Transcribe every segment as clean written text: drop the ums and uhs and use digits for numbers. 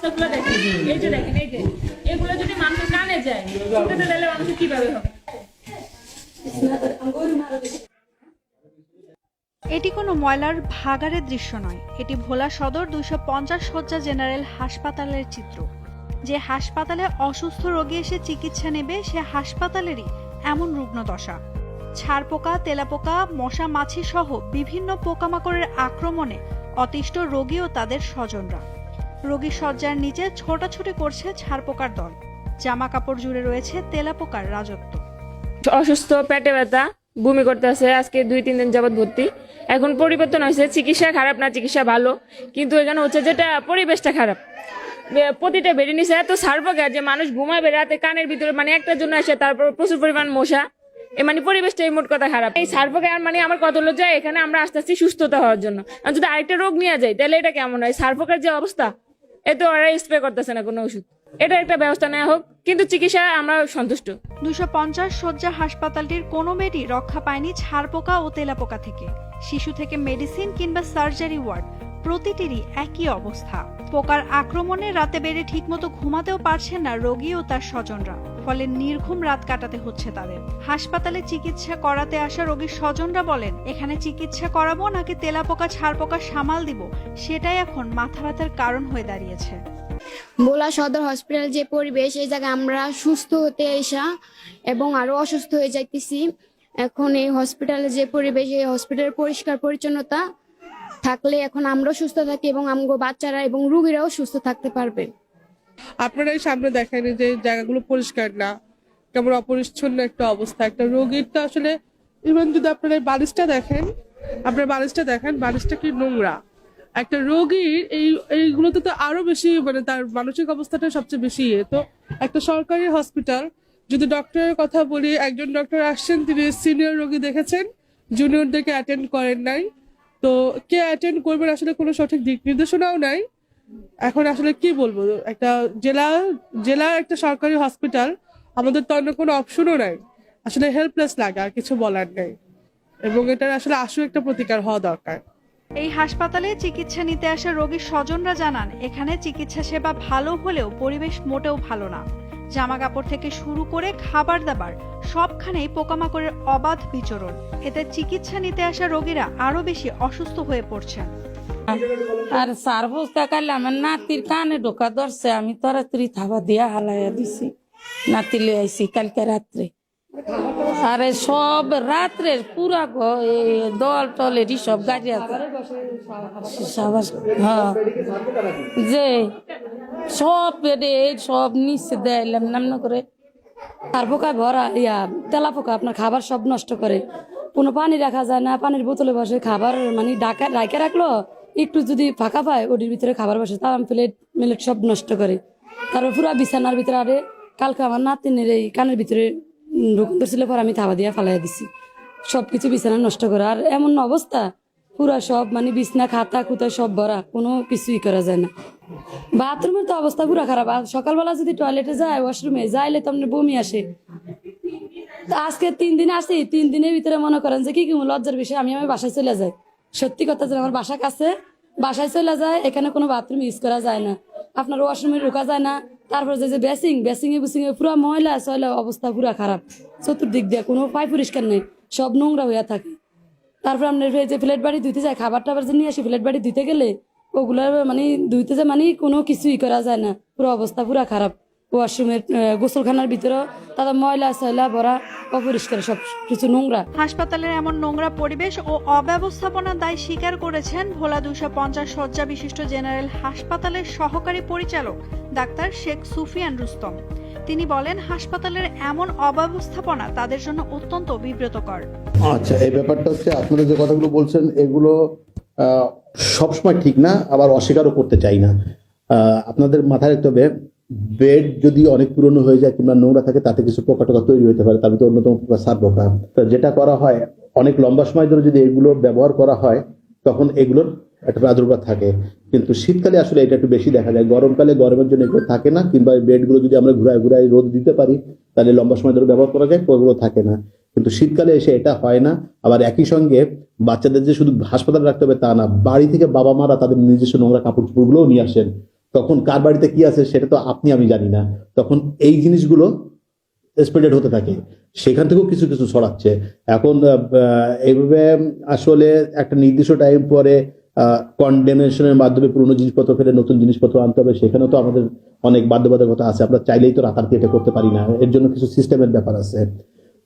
বস্তাগুলো দেখেন, এই যে দেখেন, এই যে এগুলো যদি মানুষের কানে যায় শুনতে দিলে মানুষের কিভাবে হবে? এটি কোনো ময়লার ভাগাড়ের দৃশ্য নয়, এটি ভোলা সদর 250 শয্যা জেনারেল হাসপাতালের চিত্র। যে হাসপাতালে অসুস্থ রোগী এসে চিকিৎসা নেবে সে হাসপাতালেরই এমন রুগ্ন দশা। ছারপোকা, তেলাপোকা, মশা মাছি সহ বিভিন্ন পোকামাকড়ের আক্রমণে অতিষ্ঠ রোগী ও তাদের স্বজনরা। রোগী শয্যার নিচে ছোটাছুটি করছে ছারপোকার দল, জামা কাপড় জুড়ে রয়েছে তেলাপোকার রাজত্ব। অসুস্থ, পেটে ব্যথা, বমি করতেছে, আজকে 2-3 দিন যাবত ভর্তি। এখন পরিবর্তন হয়েছে, চিকিৎসা খারাপ না, চিকিৎসা ভালো, কিন্তু এখানে হচ্ছে যেটা পরিবেশটা খারাপ। প্রতিটা বেডে নিচে এত ছারপোকা যে মানুষ ঘুমাবে রাতে কানের ভিতরে, মানে একটার জন্য আসে, তারপর প্রচুর পরিমাণ মশা, মানে পরিবেশটা এই মোট কথা খারাপ। এই ছারপোকা মানে আমার কত লজ্জা, এখানে আমরা আস্তে আস্তে সুস্থতা হওয়ার জন্য, আর যদি আরেকটা রোগ নিয়ে যায় তাহলে এটা কেমন হয়? ছারপোকার যে অবস্থা, এতে ওরা স্প্রে করতেছে না কোনো ওষুধ, এটা একটা ব্যবস্থা নেওয়া হোক, কিন্তু চিকিৎসা আমরা সন্তুষ্ট। 250 শয্যা হাসপাতালটির কোনো বেডই রক্ষা পায়নি ছারপোকা ও তেলাপোকা থেকে। শিশু থেকে মেডিসিন কিংবা সার্জারি ওয়ার্ড, প্রতিটিরই একই অবস্থা। পোকার আক্রমণে রাতে বেডে ঠিকমতো ঘুমাতেও পারছেন না রোগী ও তার স্বজনরা, ফলে নির্ঘুম রাত কাটাতে হচ্ছে তাদের। হাসপাতালে চিকিৎসা করাতে আসা রোগীর স্বজনরা বলেন, এখানে চিকিৎসা করাবো নাকি তেলাপোকা ছারপোকা সামাল দিব, সেটাই এখন মাথা ব্যথার কারণ হয়ে দাঁড়িয়েছে। ভোলা সদর হসপিটাল যে পরিবেশ, এই জায়গায় আমরা সুস্থ হতে আসা এবং আরো অসুস্থ হয়ে যাইতেছি। এখন এই হসপিটালে যে পরিবেশ, এই হসপিটালের পরিষ্কার পরিচ্ছন্নতা থাকলে এখন আমরাও সুস্থ থাকি এবং আমগো বাচ্চারা এবং রোগীরাও সুস্থ থাকতে পারবে। আপনারা এই সামনে দেখেন যে জায়গাগুলো পরিষ্কার না, কেমন অপরিচ্ছন্ন একটা অবস্থা। একটা রোগীর তো আসলে, ইভেন যদি আপনারা এই বালিশটা দেখেন, বালিশটা কি নোংরা। একটা রোগীর এইগুলোতে তো আরো বেশি, মানে তার মানসিক অবস্থাটা সবচেয়ে বেশি। তো একটা সরকারি হসপিটাল, যদি ডক্টরের কথা বলি, একজন ডক্টর আসছেন, তিনি সিনিয়র রোগী দেখেছেন, জুনিয়রদেরকে অ্যাটেন্ড করেন নাই। তো কে অ্যাটেন্ড করবেন আসলে কোনো সঠিক দিক নির্দেশনাও নাই। এখন আসলে কি বলবো, একটা জেলার একটা সরকারি হসপিটাল, আমাদের তো অন্য কোনো অপশনও নাই। আসলে হেল্পলেস লাগে, আর কিছু বলার নেই, এবং এটার আসলে আশু একটা প্রতিকার হওয়া দরকার। এই হাসপাতালে চিকিৎসা নিতে আসা রোগীর স্বজনরা জানান, এখানে চিকিৎসা সেবা ভালো হলেও পরিবেশ মোটেও ভালো না। জামা কাপড় থেকে শুরু করে খাবার দাবার সবখানেই পোকামাকড়ের অবাধ বিচরণ। এতে চিকিৎসা নিতে আসা রোগীরা আরো বেশি অসুস্থ হয়ে পড়ছেন। আর সার্ভোসটা কালে আমার নাতির কানে ঢোকা ধরছে, আমি তাড়াতাড়ি থাবা দিয়া হালাইয়া দিছি, নাতি লই আইছি কালকে রাত্রে। আরে সব রাত্রের পুরা দল টলেরই সব গাড়ি আছে, হ্যাঁ, যে সব সব নিচে দেয়লাম নামনা করে। আর পোকা ভরা, তেলা পোকা আপনার খাবার সব নষ্ট করে, কোনো পানি রাখা যায় না, পানির বোতলে বসে খাবার মানে ডাকে রাখলো, একটু যদি ফাঁকা পায় ওটির ভিতরে খাবার বসে, তার প্লেট মিলেট সব নষ্ট করে। তারপর পুরা বিছানার ভিতরে, আরে কালকে আমার নাতিনের এই কানের ভিতরে ঢুকুন ধরছিল, পর আমি থাবা দিয়া ফালাই দিছি, সবকিছু বিছানা নষ্ট করে। আর এমন অবস্থা পুরা সব মানে বিছনা খাতা খুতা সব ভরা, কোনো কিছুই করা যায় না। বাথরুমের তো অবস্থা পুরা খারাপ। আর সকালবেলা যদি টয়লেটে যায়, ওয়াশরুমে যাইলে তো আপনার বমি আসে। আজকে 3 দিন আসি, 3 দিনের ভিতরে মনে করেন যে কি লজ্জার বিষয়, আমি বাসায় চলে যাই। সত্যি কথা যে আমার বাসা কাছে, বাসায় চলে যায়, এখানে কোনো বাথরুম ইউজ করা যায় না, আপনার ওয়াশরুমে ঢোকা যায় না। তারপর যে বেসিং এ পুরো ময়লা সয়লা অবস্থা পুরা খারাপ, চতুর্দিক দিয়ে কোনো পাই পরিষ্কার নেই, সব নোংরা হইয়া থাকে। তারপর আপনার যে প্লেট বাড়ি ধুইতে যায়, খাবার টাবার যে নিয়ে আসি প্লেট বাড়ি ধুইতে গেলে, ওগুলো মানে ধুইতে যায় মানে কোনো কিছুই করা যায় না, পুরো অবস্থা পুরা খারাপ। ওয়াশরুমের গোসলখানার ভিতরে তাদের ময়লা সয়লা ভরা, অপরিষ্কার, সব কিছু নোংরা। হাসপাতালের এমন নোংরা পরিবেশ ও অব্যবস্থাপনার দায় স্বীকার করেছেন ভোলা 250 শয্যা বিশিষ্ট জেনারেল হাসপাতালের সহকারী পরিচালক ডাক্তার শেখ সুফিয়ান রুস্তম। তিনি বলেন, হাসপাতালের এমন অব্যবস্থাপনা তাদের জন্য অত্যন্ত বিব্রতকর। আচ্ছা, এই ব্যাপারটা হচ্ছে আপনারা যে কথাগুলো বলছেন, এগুলো সবসময় ঠিক না, আবার অস্বীকারও করতে চাই না। আপনাদের মাথায় রাখতে হবে, বেড যদি অনেক পুরনো হয়ে যায় কিংবা নোংরা থাকে, তাতে কিছু পোকা টোকা তৈরি হতে পারে, তার ভিতরে অন্যতম পোকা ছারপোকা। তো যেটা করা হয়, অনেক লম্বা সময় ধরে যদি এগুলো ব্যবহার করা হয়, তখন এগুলোর একটা প্রাদুর্ভাব থাকে। কিন্তু শীতকালে আসলে এটা একটু বেশি দেখা যায়, গরমকালে গরমের জন্য এগুলো থাকে না, কিংবা বেডগুলো যদি আমরা ঘুরায় রোদ দিতে পারি, তাহলে লম্বা সময় ধরে ব্যবহার করা যায়, ওগুলো থাকে না। কিন্তু শীতকালে এসে এটা হয় না। আবার একই সঙ্গে বাচ্চাদের যে শুধু হাসপাতালে রাখতে হবে তা না, বাড়ি থেকে বাবা মারা তাদের নিজস্ব নোংরা কাপড় চোপড়গুলোও নিয়ে আসেন। তখন কার বাড়িতে কি আছে সেটা তো আপনি আমি জানি না, তখন এই জিনিসগুলো স্প্রেডেড হতে থাকে, সেখান থেকেও কিছু কিছু ছড়াচ্ছে। এখন এইভাবে আসলে একটা নির্দিষ্ট টাইম পরে কন্ডেমনেশনের মাধ্যমে পুরোনো জিনিসপত্র ফেলে নতুন জিনিসপত্র আনতে হবে, সেখানেও তো আমাদের অনেক বাধ্যবাধকতা আছে, আমরা চাইলেই তো রাতারাতি এটা করতে পারি না, এর জন্য কিছু সিস্টেমের ব্যাপার আছে।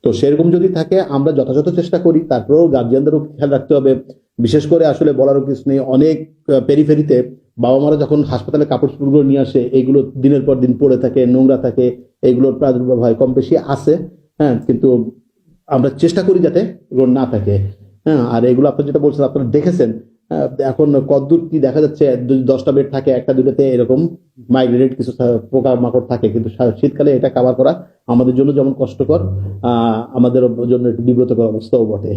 তো সেরকম যদি থাকে আমরা যথাযথ চেষ্টা করি, তারপরেও গার্জিয়ানদেরও খেয়াল রাখতে হবে। বিশেষ করে আসলে বলারও কিছু নেই, অনেক পেরিফেরিতে বাবা মারা যখন হাসপাতালে কাপড় চোপড়গুলো নিয়ে আসে, এগুলো দিনের পর দিন পড়ে থাকে, নোংরা থাকে, এগুলোর প্রাদুর্ভাব হয়, কম বেশি আছে। হ্যাঁ, কিন্তু আমরা চেষ্টা করি যাতে এগুলো না থাকে। হ্যাঁ, আর এগুলো আপনি যেটা বলছেন আপনারা দেখেছেন, এখন কতদূর কি দেখা যাচ্ছে, 10টা বেড থাকে, একটা দুটোতে এরকম মাইগ্রেটেড কিছু পোকা মাকড় থাকে, কিন্তু শীতকালে এটা কাভার করা আমাদের জন্য যেমন কষ্টকর, আমাদের জন্য একটু বিব্রতকর অবস্থাও বটে।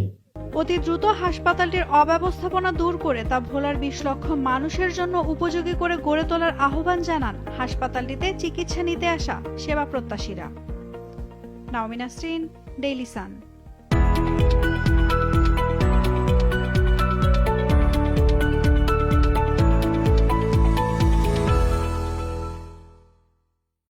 অতি দ্রুত হাসপাতালটির অব্যবস্থাপনা দূর করে তা ভোলার 20 লক্ষ মানুষের জন্য উপযোগী করে গড়ে তোলার আহ্বান জানান হাসপাতালটিতে চিকিৎসা নিতে আসা সেবা প্রত্যাশীরা। নাওমিন নাসরিন, ডেইলি সান।